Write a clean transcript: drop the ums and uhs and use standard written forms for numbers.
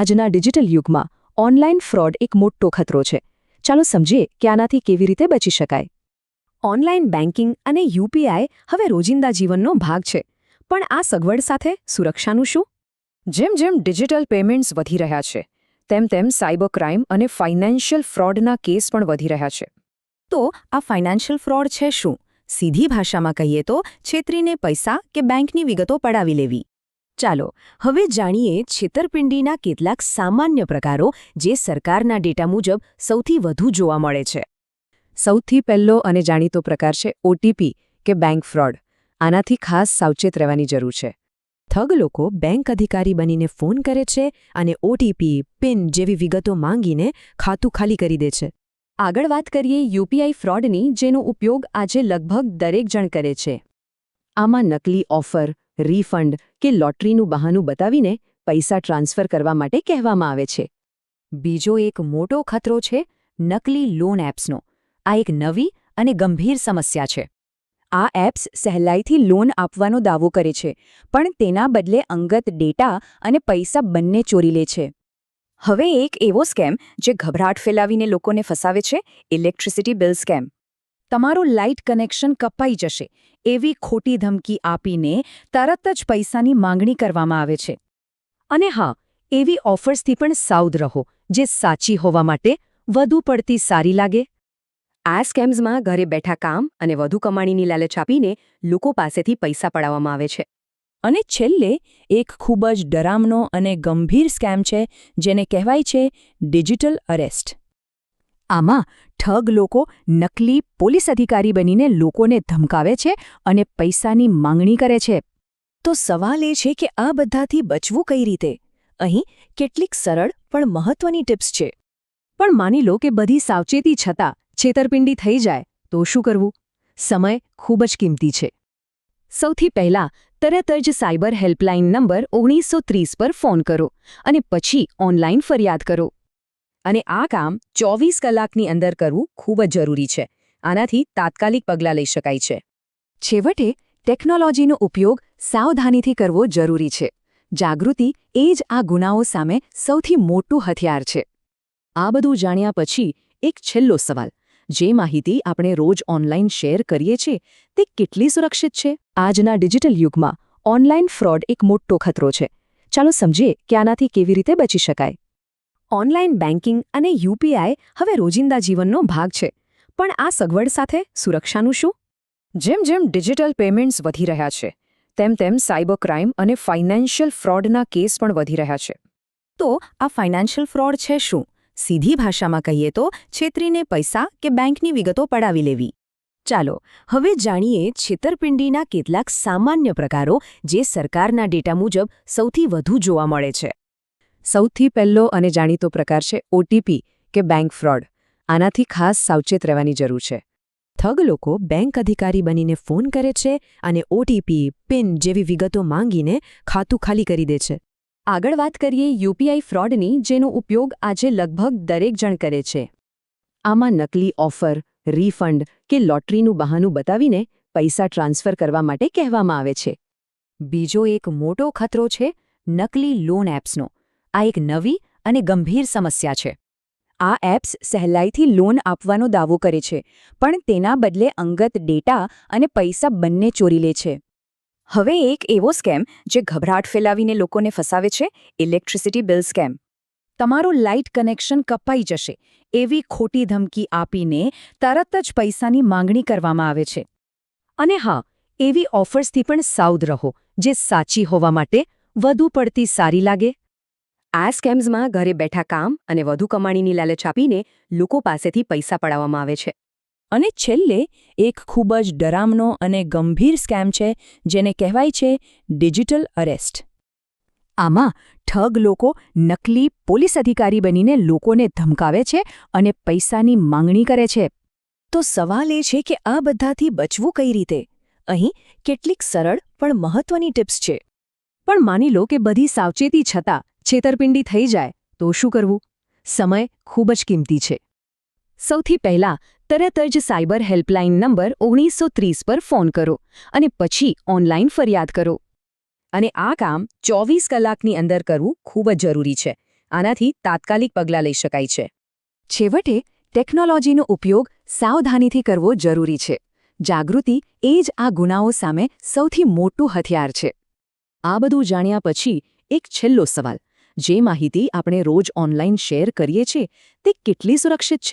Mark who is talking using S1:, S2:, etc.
S1: આજના ડિજિટલ યુગમાં online fraud એક મોટો ખતરો છે. ચાલો સમજીએ કે આનાથી કેવી રીતે બચી શકાય. ઓનલાઈન બેન્કિંગ અને યુપીઆઈ હવે રોજિંદા જીવનનો ભાગ છે. પણ આ સગવડ સાથે સુરક્ષાનું શું? જેમ જેમ ડિજિટલ પેમેન્ટ્સ વધી રહ્યા છે, તેમ સાયબર ક્રાઇમ અને ફાઇનાન્શિયલ ફ્રોડના કેસ પણ વધી રહ્યા છે. તો આ ફાઇનાન્શિયલ ફ્રોડ છે શું? સીધી ભાષામાં કહીએ તો છેતરીને પૈસા કે બેંકની વિગતો પડાવી લેવી. ચાલો હવે જાણીએ છેતરપિંડીના કેટલાક સામાન્ય પ્રકારો જે સરકારના ડેટા મુજબ સૌથી વધુ જોવા મળે છે. સૌથી પહેલો અને જાણીતો પ્રકાર છે ઓટીપી કે બેંક ફ્રોડ. આનાથી ખાસ સાવચેત રહેવાની જરૂર છે. ઠગ લોકો બેંક અધિકારી બનીને ફોન કરે છે અને ઓટીપી, પિન જેવી વિગતો માંગીને ખાતું ખાલી કરી દે છે. આગળ વાત કરીએ યુપીઆઈ ફ્રોડની, જેનો ઉપયોગ આજે લગભગ દરેક જણ કરે છે. આમાં નકલી ઓફર, રિફંડ કે લોટરીનું બહાનું બતાવીને પૈસા ટ્રાન્સફર કરવા માટે કહેવામાં આવે છે. બીજો એક મોટો ખતરો છે નકલી લોન એપ્સનો. આ એક નવી અને ગંભીર સમસ્યા છે. આ એપ્સ સહેલાઈથી લોન આપવાનો દાવો કરે છે, પણ તેના બદલે અંગત ડેટા અને પૈસા બંને ચોરી લે છે. હવે એક એવો સ્કેમ જે ગભરાટ ફેલાવીને લોકોને ફસાવે છે, ઇલેક્ટ્રિસિટી બિલ સ્કેમ. તમારું લાઇટ કનેક્શન કપાઈ જશે એવી ખોટી ધમકી આપીને તરત જ પૈસાની માંગણી કરવામાં આવે છે. અને હા, એવી ઓફર્સથી પણ સાવધ રહો જે સાચી હોવા માટે વધુ પડતી સારી લાગે. આ સ્કેમ્સમાં ઘરે બેઠા કામ અને વધુ કમાણીની લાલચ આપીને લોકો પાસેથી પૈસા પડાવવામાં આવે છે. અને છેલ્લે એક ખૂબ જ ડરામણો અને ગંભીર સ્કેમ છે જેને કહેવાય છે ડિજિટલ અરેસ્ટ. આમાં ઠગ લોકો નકલી પોલીસ અધિકારી બનીને લોકોને ધમકાવે છે અને પૈસાની માંગણી કરે છે. તો સવાલ એ છે કે આ બધાથી બચવું કઈ રીતે? અહીં કેટલીક સરળ પણ મહત્વની ટિપ્સ છે. પણ માની લો કે બધી સાવચેતી છતાં છેતરપિંડી થઈ જાય તો શું કરવું? સમય ખૂબ જ કિંમતી છે. સૌથી પહેલાં તરત જ સાયબર હેલ્પલાઇન નંબર 1930 પર ફોન કરો અને પછી ઓનલાઈન ફરિયાદ કરો. અને આ કામ 24 કલાકની અંદર કરવું ખૂબ જ જરૂરી છે. આનાથી તાત્કાલિક પગલાં લઈ શકાય છે. છેવટે, ટેકનોલોજીનો ઉપયોગ સાવધાનીથી કરવો જરૂરી છે. જાગૃતિ એ જ આ ગુનાઓ સામે સૌથી મોટું હથિયાર છે. આ બધું જાણ્યા પછી એક છેલ્લો સવાલ. જે માહિતી આપણે રોજ ઓનલાઈન શેર કરીએ છીએ તે કેટલી સુરક્ષિત છે? આજના ડિજિટલ યુગમાં ઓનલાઈન ફ્રોડ એક મોટો ખતરો છે. ચાલો સમજીએ કે આનાથી કેવી રીતે બચી શકાય. ઓનલાઈન બેન્કિંગ અને યુપીઆઈ હવે રોજિંદા જીવનનો ભાગ છે. પણ આ સગવડ સાથે સુરક્ષાનું શું? જેમ જેમ ડિજિટલ પેમેન્ટ્સ વધી રહ્યા છે, તેમ સાયબર ક્રાઇમ અને ફાઇનાન્શિયલ ફ્રોડના કેસ પણ વધી રહ્યા છે. તો આ ફાઇનાન્શિયલ ફ્રોડ છે શું? સીધી ભાષામાં કહીએ તો છેતરીને પૈસા કે બેંકની વિગતો પડાવી લેવી. ચાલો હવે જાણીએ છેતરપિંડીના કેટલાક સામાન્ય પ્રકારો જે સરકારના ડેટા મુજબ સૌથી વધુ જોવા મળે છે. સૌથી પહેલો અને જાણીતો પ્રકાર છે ઓટીપી કે બેંક ફ્રોડ. આનાથી ખાસ સાવચેત રહેવાની જરૂર છે. ઠગ લોકો બેંક અધિકારી બનીને ફોન કરે છે અને ઓટીપી, પિન જેવી વિગતો માંગીને ખાતું ખાલી કરી દે છે. આગળ વાત કરીએ યુપીઆઈ ફ્રોડની, જેનો ઉપયોગ આજે લગભગ દરેક જણ કરે છે. આમાં નકલી ઓફર, રિફંડ કે લોટરીનું બહાનું બતાવીને પૈસા ટ્રાન્સફર કરવા માટે કહેવામાં આવે છે. બીજો એક મોટો ખતરો છે નકલી લોન એપ્સનો. આ એક નવી અને ગંભીર સમસ્યા છે. આ એપ્સ સહેલાઈથી લોન આપવાનો દાવો કરે છે, પણ તેના બદલે અંગત ડેટા અને પૈસા બંને ચોરી લે છે. હવે એક એવો સ્કેમ જે ગભરાટ ફેલાવીને લોકોને ફસાવે છે, ઇલેક્ટ્રિસિટી બિલ સ્કેમ. તમારું લાઇટ કનેક્શન કપાઈ જશે એવી ખોટી ધમકી આપીને તરત જ પૈસાની માંગણી કરવામાં આવે છે. અને હા, એવી ઓફર્સથી પણ સાવધ રહો જે સાચી હોવા માટે વધુ પડતી સારી લાગે. આ સ્કેમ્સમાં ઘરે બેઠા કામ અને વધુ કમાણીની લાલચ આપીને લોકો પાસેથી પૈસા પડાવવામાં આવે છે. અને છેલ્લે એક ખૂબ જ ડરામણો અને ગંભીર સ્કેમ છે જેને કહેવાય છે ડિજિટલ અરેસ્ટ. આમાં ઠગ લોકો નકલી પોલીસ અધિકારી બનીને લોકોને ધમકાવે છે અને પૈસાની માંગણી કરે છે. તો સવાલ એ છે કે આ બધાથી બચવું કઈ રીતે? અહીં કેટલીક સરળ પણ મહત્વની ટિપ્સ છે. પણ માની લો કે બધી સાવચેતી છતાં છેતરપિંડી થઈ જાય તો શું કરવું? સમય ખૂબ જ કિંમતી છે. સૌથી પહેલાં તરત જ સાયબર હેલ્પલાઇન નંબર 1930 પર ફોન કરો અને પછી ઓનલાઈન ફરિયાદ કરો. અને આ કામ 24 કલાકની અંદર કરવું ખૂબ જ જરૂરી છે. આનાથી તાત્કાલિક પગલાં લઈ શકાય છે. છેવટે ટેકનોલોજીનો ઉપયોગ સાવધાનીથી કરવો જરૂરી છે. જાગૃતિ એ જ આ ગુનાઓ સામે સૌથી મોટું હથિયાર છે. આ બધું જાણ્યા પછી એક છેલ્લો સવાલ: જે માહિતી આપણે રોજ ઓનલાઈન શેર કરીએ છીએ તે કેટલી સુરક્ષિત છે?